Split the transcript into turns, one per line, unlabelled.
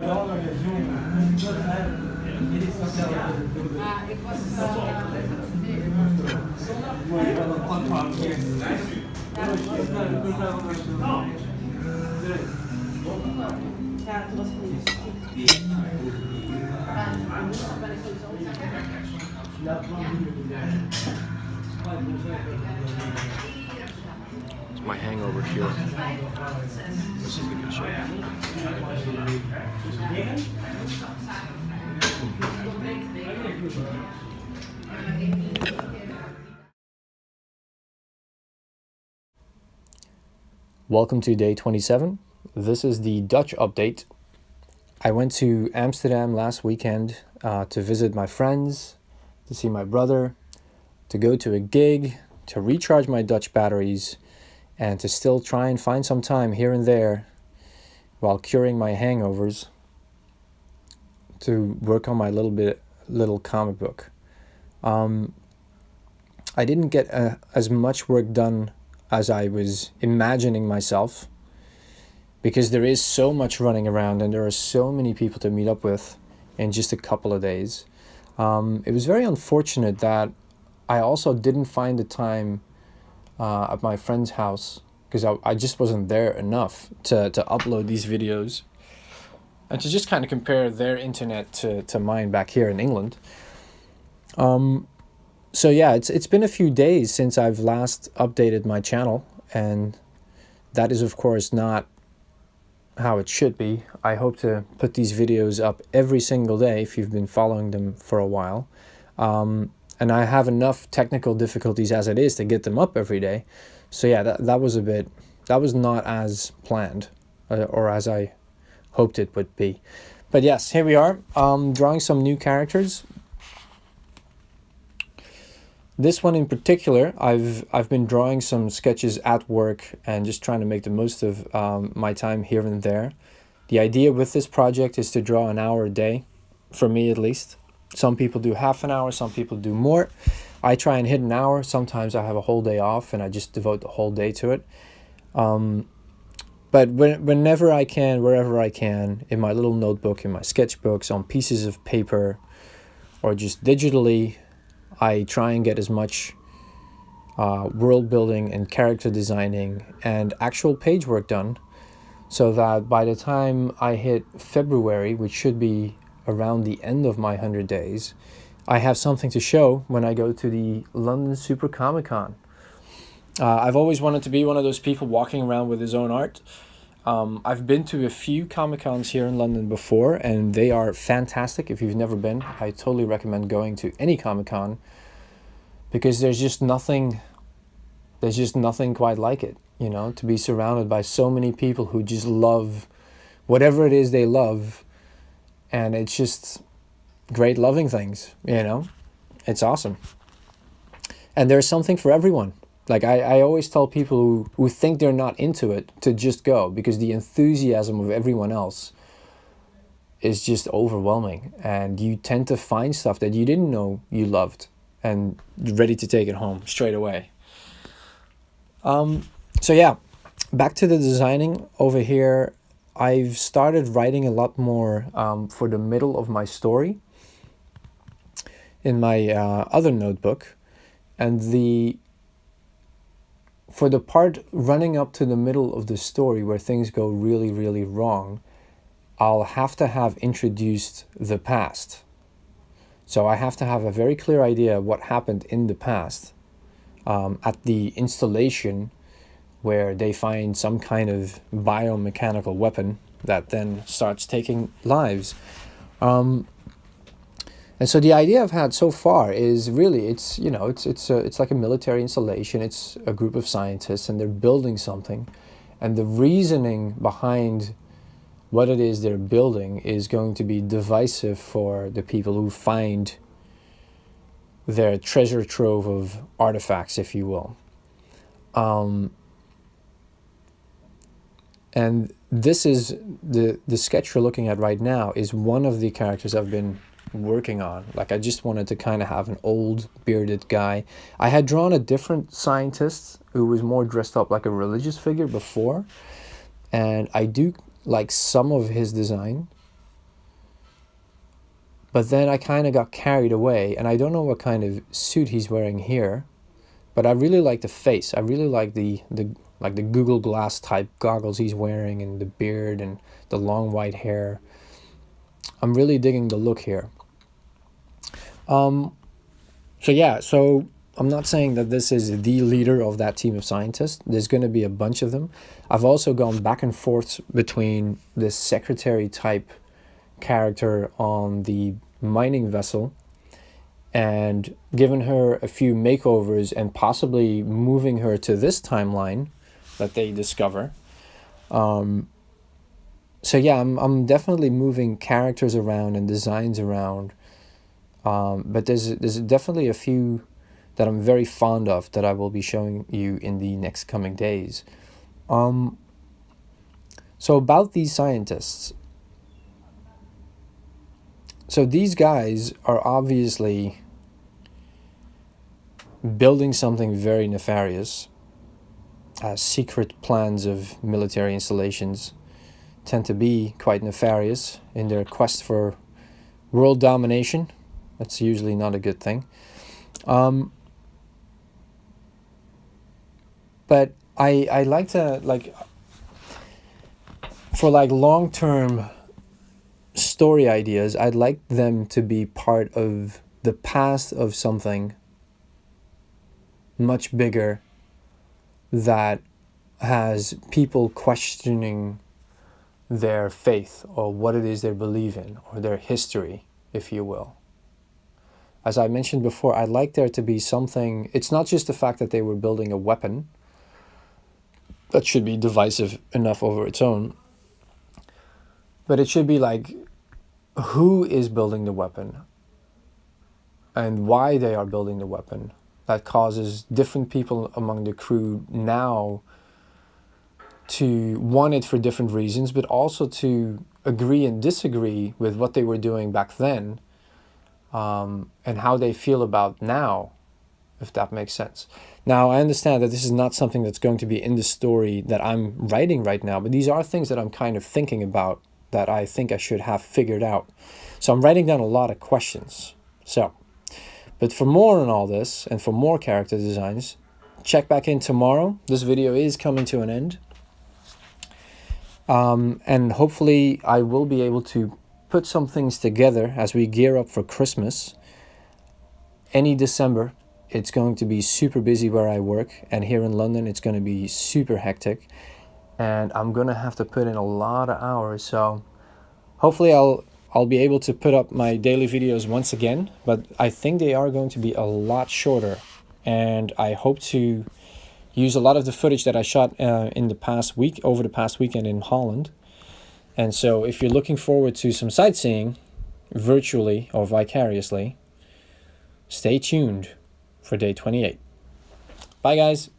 Ik was. Ja, het was niet. Ben ik
It's my hangover cure. This is the good shit. Welcome to day 27. This is the Dutch update. I went to Amsterdam last weekend to visit my friends, to see my brother, to go to a gig, to recharge my Dutch batteries, and to still try and find some time here and there while curing my hangovers to work on my little comic book. I didn't get as much work done as I was imagining myself, because there is so much running around and there are so many people to meet up with in just a couple of days. It was very unfortunate that I also didn't find the time at my friend's house, because I just wasn't there enough to upload these videos and to just kind of compare their internet to mine back here in England. So yeah, it's been a few days since I've last updated my channel, and that is of course not how it should be. I hope to put these videos up every single day if you've been following them for a while. And I have enough technical difficulties as it is to get them up every day. So yeah, that was not as planned or as I hoped it would be. But yes, here we are, drawing some new characters. This one in particular, I've been drawing some sketches at work and just trying to make the most of my time here and there. The idea with this project is to draw an hour a day, for me at least. Some people do half an hour, some people do more. I try and hit an hour. Sometimes I have a whole day off and I just devote the whole day to it. But whenever I can, wherever I can, in my little notebook, in my sketchbooks, on pieces of paper, or just digitally, I try and get as much world building and character designing and actual page work done, so that by the time I hit February, which should be around the end of my 100 days, I have something to show when I go to the London Super Comic Con. I've always wanted to be one of those people walking around with his own art. I've been to a few Comic Cons here in London before, and they are fantastic. If you've never been, I totally recommend going to any Comic Con, because there's just nothing quite like it, you know, to be surrounded by so many people who just love whatever it is they love, and it's just great loving things, you know. It's awesome. And there's something for everyone. Like I always tell people who think they're not into it to just go, because the enthusiasm of everyone else is just overwhelming, and you tend to find stuff that you didn't know you loved and ready to take it home straight away. So yeah, back to the designing over here. I've started writing a lot more for the middle of my story in my other notebook, and for the part running up to the middle of the story where things go really, really wrong, I'll have to have introduced the past. So I have to have a very clear idea of what happened in the past at the installation, where they find some kind of biomechanical weapon that then starts taking lives. And so the idea I've had so far is really, it's like a military installation. It's a group of scientists and they're building something, and the reasoning behind what it is they're building is going to be divisive for the people who find their treasure trove of artifacts, if you will. And this is the sketch you're looking at right now is one of the characters I've been working on. Like, I just wanted to kind of have an old bearded guy. I had drawn a different scientist who was more dressed up like a religious figure before, and I do like some of his design, But then I kind of got carried away, and I don't know what kind of suit he's wearing here, but I really like the face. I really like the Google Glass type goggles he's wearing, and the beard and the long white hair. I'm really digging the look here. So yeah, so I'm not saying that this is the leader of that team of scientists. There's going to be a bunch of them. I've also gone back and forth between this secretary type character on the mining vessel and given her a few makeovers and possibly moving her to this timeline that they discover. So yeah, I'm definitely moving characters around and designs around. But there's definitely a few that I'm very fond of that I will be showing you in the next coming days. So about these scientists. So these guys are obviously building something very nefarious. Secret plans of military installations tend to be quite nefarious in their quest for world domination. That's usually not a good thing. But I like to, like, for like long-term story ideas, I'd like them to be part of the past of something much bigger that has people questioning their faith or what it is they believe in, or their history, if you will. As I mentioned before, I'd like there to be something. It's not just the fact that they were building a weapon that should be divisive enough over its own, but it should be like, who is building the weapon and why they are building the weapon that causes different people among the crew now to want it for different reasons, but also to agree and disagree with what they were doing back then, and how they feel about now, if that makes sense. Now, I understand that this is not something that's going to be in the story that I'm writing right now, but these are things that I'm kind of thinking about that I think I should have figured out. So I'm writing down a lot of questions. But for more on all this and for more character designs, check back in tomorrow. This video is coming to an end. And hopefully I will be able to put some things together as we gear up for Christmas. Any December, it's going to be super busy where I work, and here in London it's going to be super hectic, and I'm going to have to put in a lot of hours. So hopefully I'll be able to put up my daily videos once again, but I think they are going to be a lot shorter, and I hope to use a lot of the footage that I shot over the past weekend in Holland. And so if you're looking forward to some sightseeing virtually or vicariously, stay tuned for day 28. Bye guys.